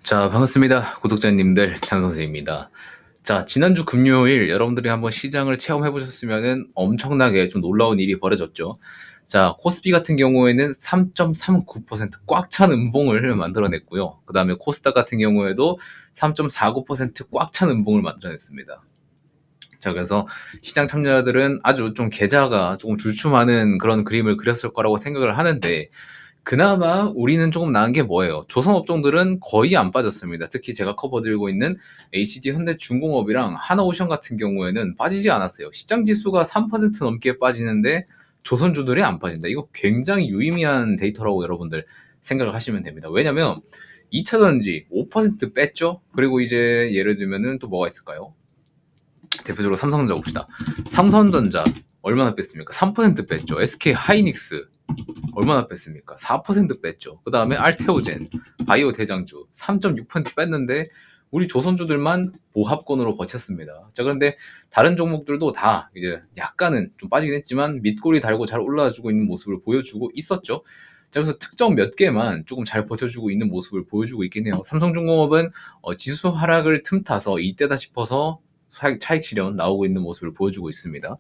자, 반갑습니다. 구독자님들, 장선생입니다. 자, 지난주 금요일 여러분들이 한번 시장을 체험해 보셨으면은 엄청나게 좀 놀라운 일이 벌어졌죠. 자, 코스피 같은 경우에는 3.39%꽉 찬 음봉을 만들어냈고요. 그 다음에 코스닥 같은 경우에도 3.49%꽉 찬 음봉을 만들어냈습니다. 자, 그래서 시장 참여자들은 아주 좀 계좌가 조금 주춤하는 그런 그림을 그렸을 거라고 생각을 하는데, 그나마 우리는 조금 나은 게 뭐예요? 조선업종들은 거의 안 빠졌습니다. 특히 제가 커버드리고 있는 HD 현대중공업이랑 하나오션 같은 경우에는 빠지지 않았어요. 시장 지수가 3% 넘게 빠지는데 조선주들이 안 빠진다. 이거 굉장히 유의미한 데이터라고 여러분들 생각을 하시면 됩니다. 왜냐면 2차전지 5% 뺐죠? 그리고 이제 예를 들면은 또 뭐가 있을까요? 대표적으로 삼성전자 봅시다. 삼성전자 얼마나 뺐습니까? 3% 뺐죠. SK 하이닉스 얼마나 뺐습니까? 4% 뺐죠. 그 다음에 알테오젠, 바이오 대장주 3.6% 뺐는데 우리 조선주들만 보합권으로 버텼습니다. 자, 그런데 다른 종목들도 다 이제 약간은 좀 빠지긴 했지만 밑꼬리 달고 잘 올라와주고 있는 모습을 보여주고 있었죠. 자, 그래서 특정 몇 개만 조금 잘 버텨주고 있는 모습을 보여주고 있긴 해요. 삼성중공업은 지수 하락을 틈타서 이때다 싶어서 차익 실현 나오고 있는 모습을 보여주고 있습니다.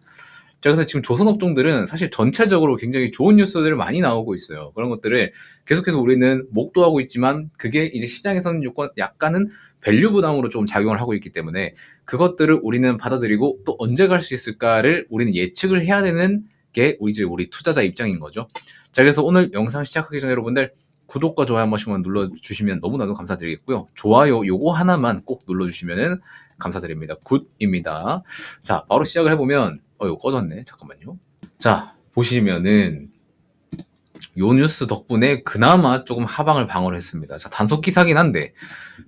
자, 그래서 지금 조선업종들은 사실 전체적으로 굉장히 좋은 뉴스들이 많이 나오고 있어요. 그런 것들을 계속해서 우리는 목도하고 있지만 그게 이제 시장에서는 약간은 밸류 부담으로 좀 작용을 하고 있기 때문에 그것들을 우리는 받아들이고 또 언제 갈 수 있을까를 우리는 예측을 해야 되는 게 우리 투자자 입장인 거죠. 자, 그래서 오늘 영상 시작하기 전에 여러분들 구독과 좋아요 한 번씩만 눌러주시면 너무나도 감사드리겠고요. 좋아요 요거 하나만 꼭 눌러주시면 감사드립니다. 굿입니다. 자, 바로 시작을 해보면 이거 꺼졌네. 잠깐만요. 자, 보시면은 요 뉴스 덕분에 그나마 조금 하방을 방어를 했습니다. 자, 단속 기사긴 한데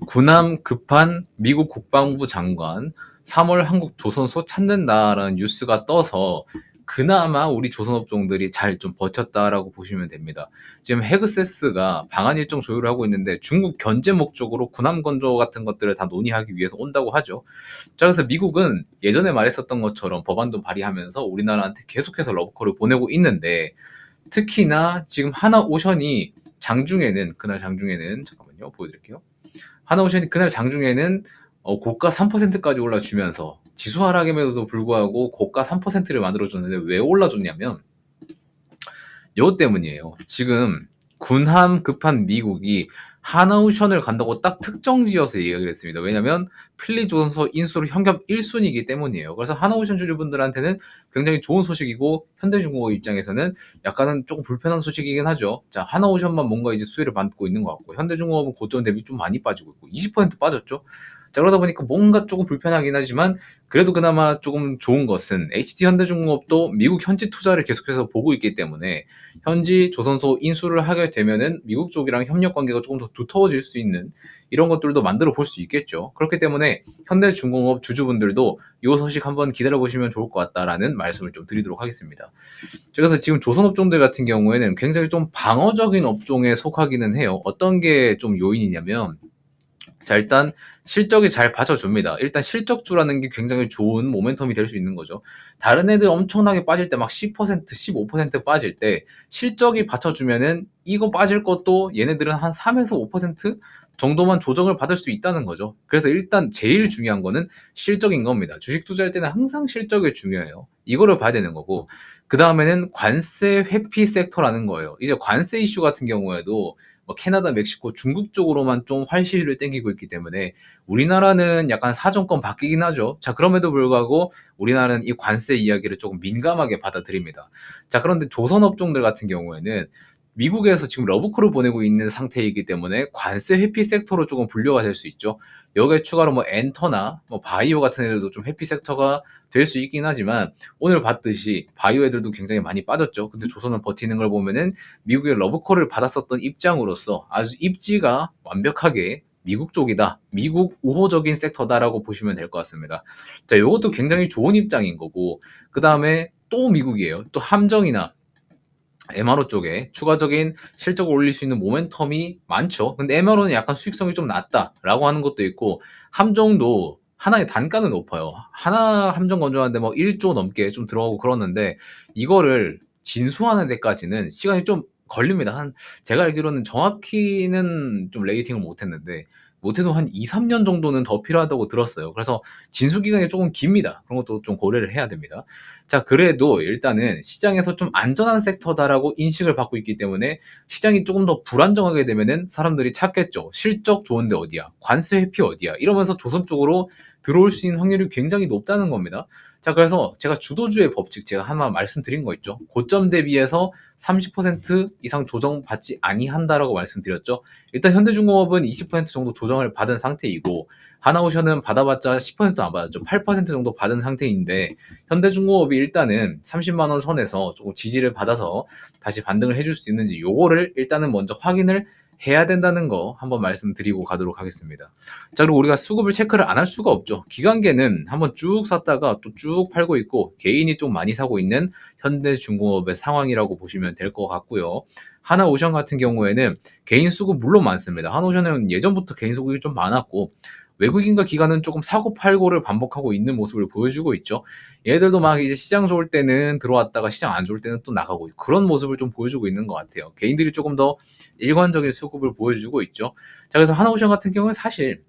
군함 급한 미국 국방부 장관 3월 한국 조선소 찾는다라는 뉴스가 떠서 그나마 우리 조선업종들이 잘 좀 버텼다라고 보시면 됩니다. 지금 헤그세스가 방한 일정 조율을 하고 있는데 중국 견제 목적으로 군함 건조 같은 것들을 다 논의하기 위해서 온다고 하죠. 자, 그래서 미국은 예전에 말했었던 것처럼 법안도 발의하면서 우리나라한테 계속해서 러브콜을 보내고 있는데 특히나 지금 하나오션이 그날 장중에는 잠깐만요 보여드릴게요. 하나오션이 그날 장중에는 고가 3%까지 올라주면서 지수 하락임에도 불구하고 고가 3%를 만들어줬는데 왜 올라줬냐면 이것 때문이에요. 지금 군함 급한 미국이 하나오션을 간다고 딱 특정 지어서 얘기를 했습니다. 왜냐면 필리조선소 인수로 현금 1순위이기 때문이에요. 그래서 하나오션 주주분들한테는 굉장히 좋은 소식이고 현대중공업 입장에서는 약간은 조금 불편한 소식이긴 하죠. 자, 하나오션만 뭔가 이제 수혜를 받고 있는 것 같고 현대중공업은 고점 대비 좀 많이 빠지고 있고 20% 빠졌죠. 자, 그러다 보니까 뭔가 조금 불편하긴 하지만 그래도 그나마 조금 좋은 것은 HD 현대중공업도 미국 현지 투자를 계속해서 보고 있기 때문에 현지 조선소 인수를 하게 되면은 미국 쪽이랑 협력 관계가 조금 더 두터워질 수 있는 이런 것들도 만들어 볼 수 있겠죠. 그렇기 때문에 현대중공업 주주분들도 이 소식 한번 기다려 보시면 좋을 것 같다라는 말씀을 좀 드리도록 하겠습니다. 그래서 지금 조선업종들 같은 경우에는 굉장히 좀 방어적인 업종에 속하기는 해요. 어떤 게 좀 요인이냐면 자, 일단 실적이 잘 받쳐줍니다. 일단 실적주라는 게 굉장히 좋은 모멘텀이 될 수 있는 거죠. 다른 애들 엄청나게 빠질 때 막 10%, 15% 빠질 때 실적이 받쳐주면은 이거 빠질 것도 얘네들은 한 3에서 5% 정도만 조정을 받을 수 있다는 거죠. 그래서 일단 제일 중요한 거는 실적인 겁니다. 주식 투자할 때는 항상 실적이 중요해요. 이거를 봐야 되는 거고 그 다음에는 관세 회피 섹터라는 거예요. 이제 관세 이슈 같은 경우에도 뭐 캐나다, 멕시코, 중국 쪽으로만 좀 활시를 땡기고 있기 때문에 우리나라는 약간 사정권 바뀌긴 하죠. 자, 그럼에도 불구하고 우리나라는 이 관세 이야기를 조금 민감하게 받아들입니다. 자, 그런데 조선업종들 같은 경우에는 미국에서 지금 러브콜을 보내고 있는 상태이기 때문에 관세 회피 섹터로 조금 분류가 될 수 있죠. 여기에 추가로 뭐 엔터나 뭐 바이오 같은 애들도 좀 회피 섹터가 될 수 있긴 하지만 오늘 봤듯이 바이오 애들도 굉장히 많이 빠졌죠. 근데 조선은 버티는 걸 보면은 미국의 러브콜을 받았었던 입장으로서 아주 입지가 완벽하게 미국 쪽이다. 미국 우호적인 섹터다라고 보시면 될 것 같습니다. 자, 이것도 굉장히 좋은 입장인 거고, 그 다음에 또 미국이에요. 또 함정이나 MRO 쪽에 추가적인 실적을 올릴 수 있는 모멘텀이 많죠. 근데 MRO는 약간 수익성이 좀 낮다라고 하는 것도 있고, 함정도 하나의 단가는 높아요. 하나 함정 건조하는데 뭐 1조 넘게 좀 들어가고 그러는데, 이거를 진수하는 데까지는 시간이 좀 걸립니다. 제가 알기로는 정확히는 좀 레이팅을 못 했는데, 못해도 한 2-3년 정도는 더 필요하다고 들었어요. 그래서 진수 기간이 조금 깁니다. 그런 것도 좀 고려를 해야 됩니다. 자, 그래도 일단은 시장에서 좀 안전한 섹터다라고 인식을 받고 있기 때문에 시장이 조금 더 불안정하게 되면은 사람들이 찾겠죠. 실적 좋은데 어디야? 관세 회피 어디야? 이러면서 조선 쪽으로 들어올 수 있는 확률이 굉장히 높다는 겁니다. 자, 그래서 제가 주도주의 법칙 제가 하나 말씀드린 거 있죠. 고점 대비해서 30% 이상 조정받지 아니한다라고 말씀드렸죠. 일단 현대중공업은 20% 정도 조정을 받은 상태이고 하나오션은 받아봤자 10%도 안 받았죠. 8% 정도 받은 상태인데 현대중공업이 일단은 30만 원 선에서 조금 지지를 받아서 다시 반등을 해줄 수 있는지 요거를 일단은 먼저 확인을 해야 된다는 거 한번 말씀드리고 가도록 하겠습니다. 자, 그리고 우리가 수급을 체크를 안 할 수가 없죠. 기관계는 한번 쭉 샀다가 또 쭉 팔고 있고 개인이 좀 많이 사고 있는 현대중공업의 상황이라고 보시면 될 것 같고요. 하나오션 같은 경우에는 개인 수급 물론 많습니다. 하나오션은 예전부터 개인 수급이 좀 많았고 외국인과 기관은 조금 사고 팔고를 반복하고 있는 모습을 보여주고 있죠. 얘들도 막 이제 시장 좋을 때는 들어왔다가 시장 안 좋을 때는 또 나가고 그런 모습을 좀 보여주고 있는 것 같아요. 개인들이 조금 더 일관적인 수급을 보여주고 있죠. 자, 그래서 하나오션 같은 경우는 사실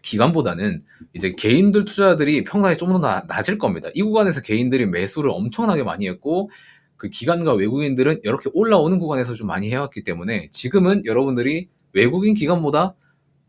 기관보다는 이제 개인들 투자들이 평단이 좀 더 낮을 겁니다. 이 구간에서 개인들이 매수를 엄청나게 많이 했고 그 기관과 외국인들은 이렇게 올라오는 구간에서 좀 많이 해왔기 때문에 지금은 여러분들이 외국인 기관보다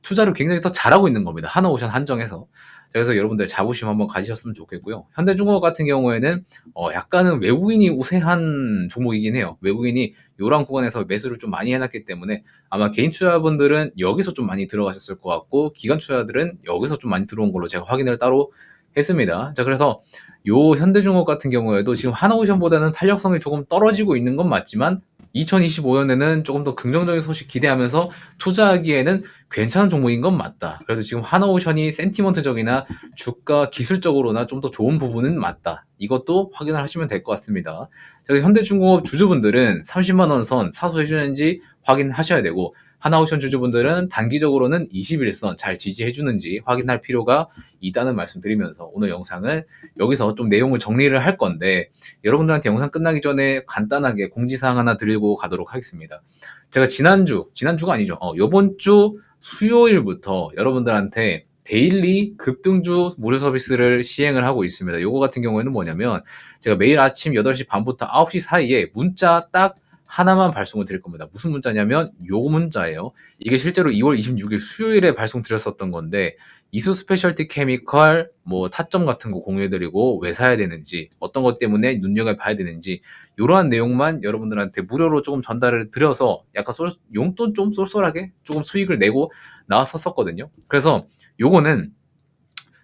투자를 굉장히 더 잘하고 있는 겁니다. 하나오션 한정해서. 그래서 여러분들 자부심 한번 가지셨으면 좋겠고요. 현대중공업 같은 경우에는 약간은 외국인이 우세한 종목이긴 해요. 외국인이 이런 구간에서 매수를 좀 많이 해놨기 때문에 아마 개인 투자분들은 여기서 좀 많이 들어가셨을 것 같고 기관 투자들은 여기서 좀 많이 들어온 걸로 제가 확인을 따로 했습니다. 자, 그래서 요 현대중공업 같은 경우에도 지금 하나오션보다는 탄력성이 조금 떨어지고 있는 건 맞지만 2025년에는 조금 더 긍정적인 소식 기대하면서 투자하기에는 괜찮은 종목인 건 맞다. 그래서 지금 하나오션이 센티먼트적이나 주가 기술적으로나 좀 더 좋은 부분은 맞다. 이것도 확인을 하시면 될 것 같습니다. 현대중공업 주주분들은 30만 원 선 사수해주는지 확인하셔야 되고 하나오션 주주분들은 단기적으로는 21선 잘 지지해주는지 확인할 필요가 있다는 말씀드리면서 오늘 영상을 여기서 좀 내용을 정리를 할 건데 여러분들한테 영상 끝나기 전에 간단하게 공지사항 하나 드리고 가도록 하겠습니다. 제가 지난주가 아니죠. 요번 주 수요일부터 여러분들한테 데일리 급등주 무료 서비스를 시행을 하고 있습니다. 요거 같은 경우에는 뭐냐면 제가 매일 아침 8시 반부터 9시 사이에 문자 딱 하나만 발송을 드릴 겁니다. 무슨 문자냐면 요 문자예요. 이게 실제로 2월 26일 수요일에 발송 드렸었던 건데 이수 스페셜티 케미컬 뭐 타점 같은 거 공유해드리고 왜 사야 되는지 어떤 것 때문에 눈여겨봐야 되는지 이러한 내용만 여러분들한테 무료로 조금 전달을 드려서 약간 용돈 좀 쏠쏠하게 조금 수익을 내고 나왔었거든요. 그래서 요거는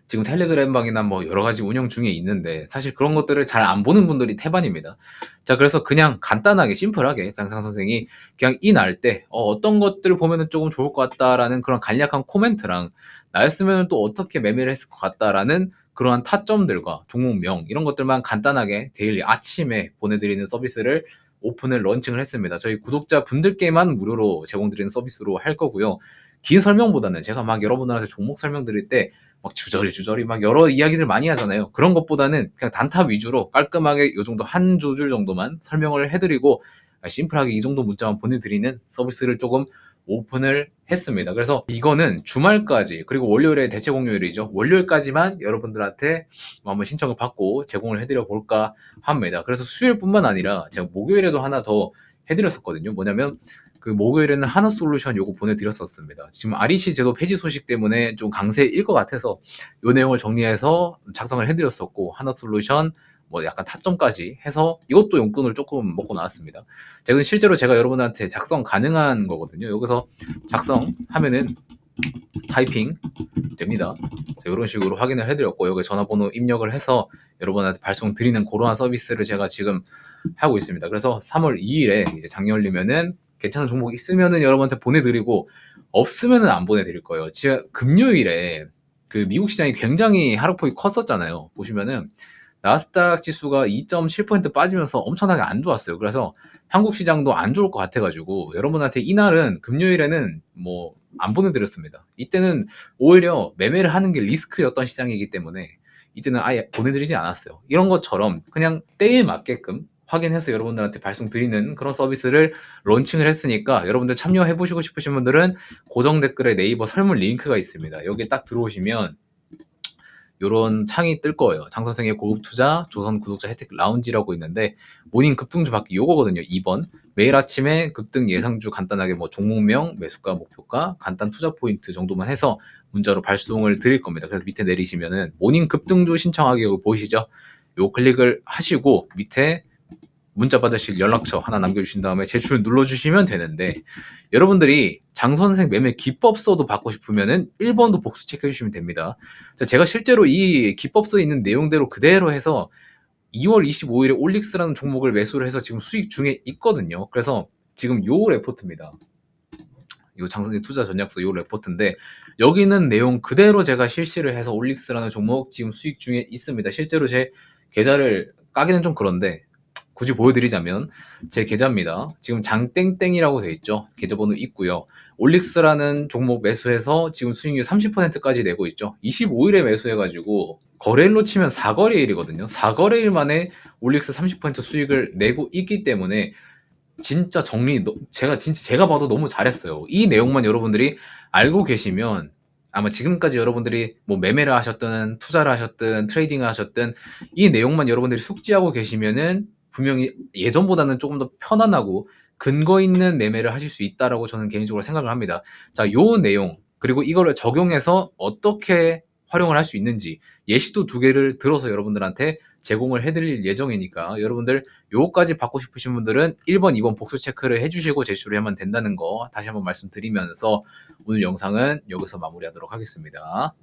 지금 텔레그램방이나 뭐 여러 가지 운영 중에 있는데 사실 그런 것들을 잘 안 보는 분들이 태반입니다. 자, 그래서 그냥 간단하게 심플하게 강상 선생이 그냥 이 날 때 어떤 것들을 보면은 조금 좋을 것 같다라는 그런 간략한 코멘트랑 나였으면 또 어떻게 매매를 했을 것 같다라는 그러한 타점들과 종목명 이런 것들만 간단하게 데일리 아침에 보내드리는 서비스를 오픈을 런칭을 했습니다. 저희 구독자분들께만 무료로 제공드리는 서비스로 할 거고요. 긴 설명보다는 제가 막 여러분들한테 종목 설명드릴 때 막 주저리 막 여러 이야기들 많이 하잖아요. 그런 것보다는 그냥 단타 위주로 깔끔하게 요 정도 한 두 줄 정도만 설명을 해드리고 심플하게 이 정도 문자만 보내드리는 서비스를 조금 오픈을 했습니다. 그래서 이거는 주말까지 그리고 월요일에 대체 공휴일이죠. 월요일까지만 여러분들한테 한번 신청을 받고 제공을 해드려 볼까 합니다. 그래서 수요일뿐만 아니라 제가 목요일에도 하나 더 해드렸었거든요. 뭐냐면 그 목요일에는 하나솔루션 요거 보내드렸었습니다. 지금 REC 제도 폐지 소식 때문에 좀 강세일 것 같아서 요 내용을 정리해서 작성을 해드렸었고 하나솔루션 뭐 약간 타점까지 해서 이것도 용돈을 조금 먹고 나왔습니다. 제가 실제로 제가 여러분한테 작성 가능한 거거든요. 여기서 작성하면은 타이핑 됩니다. 이런 식으로 확인을 해드렸고 여기 전화번호 입력을 해서 여러분한테 발송 드리는 그러한 서비스를 제가 지금 하고 있습니다. 그래서 3월 2일에 이제 장 열리면은 괜찮은 종목 있으면은 여러분한테 보내드리고 없으면은 안 보내드릴 거예요. 지금 금요일에 그 미국 시장이 굉장히 하락폭이 컸었잖아요. 보시면은 나스닥 지수가 2.7% 빠지면서 엄청나게 안 좋았어요. 그래서 한국 시장도 안 좋을 것 같아가지고 여러분한테 이날은 금요일에는 뭐 안 보내드렸습니다. 이때는 오히려 매매를 하는 게 리스크였던 시장이기 때문에 이때는 아예 보내드리지 않았어요. 이런 것처럼 그냥 때에 맞게끔 확인해서 여러분들한테 발송드리는 그런 서비스를 론칭을 했으니까 여러분들 참여해 보시고 싶으신 분들은 고정 댓글에 네이버 설문 링크가 있습니다. 여기 딱 들어오시면 요런 창이 뜰 거예요. 장 선생의 고급 투자 조선 구독자 혜택 라운지라고 있는데 모닝 급등주 받기 요거거든요. 2번. 매일 아침에 급등 예상주 간단하게 뭐 종목명, 매수가, 목표가, 간단 투자 포인트 정도만 해서 문자로 발송을 드릴 겁니다. 그래서 밑에 내리시면은 모닝 급등주 신청하기 여기 보이시죠? 요 클릭을 하시고 밑에 문자 받으실 연락처 하나 남겨주신 다음에 제출 눌러주시면 되는데 여러분들이 장선생 매매 기법서도 받고 싶으면은 1번도 복수 체크해 주시면 됩니다. 제가 실제로 이 기법서에 있는 내용대로 그대로 해서 2월 25일에 올릭스라는 종목을 매수를 해서 지금 수익 중에 있거든요. 그래서 지금 요 레포트입니다. 요 장선생 투자 전략서 요 레포트인데 여기는 내용 그대로 제가 실시를 해서 올릭스라는 종목 지금 수익 중에 있습니다. 실제로 제 계좌를 까기는 좀 그런데 굳이 보여드리자면 제 계좌입니다. 지금 장땡땡이라고 되어 있죠. 계좌번호 있고요. 올릭스라는 종목 매수해서 지금 수익률 30%까지 내고 있죠. 25일에 매수해가지고 거래일로 치면 4거래일이거든요. 4거래일 만에 올릭스 30% 수익을 내고 있기 때문에 진짜 제가 봐도 너무 잘했어요. 이 내용만 여러분들이 알고 계시면 아마 지금까지 여러분들이 뭐 매매를 하셨든 투자를 하셨든 트레이딩을 하셨든 이 내용만 여러분들이 숙지하고 계시면은 분명히 예전보다는 조금 더 편안하고 근거 있는 매매를 하실 수 있다라고 저는 개인적으로 생각을 합니다. 자, 요 내용 그리고 이거를 적용해서 어떻게 활용을 할 수 있는지 예시도 2개를 들어서 여러분들한테 제공을 해드릴 예정이니까 여러분들 요거까지 받고 싶으신 분들은 1번, 2번 복수 체크를 해주시고 제출을 하면 된다는 거 다시 한번 말씀드리면서 오늘 영상은 여기서 마무리하도록 하겠습니다.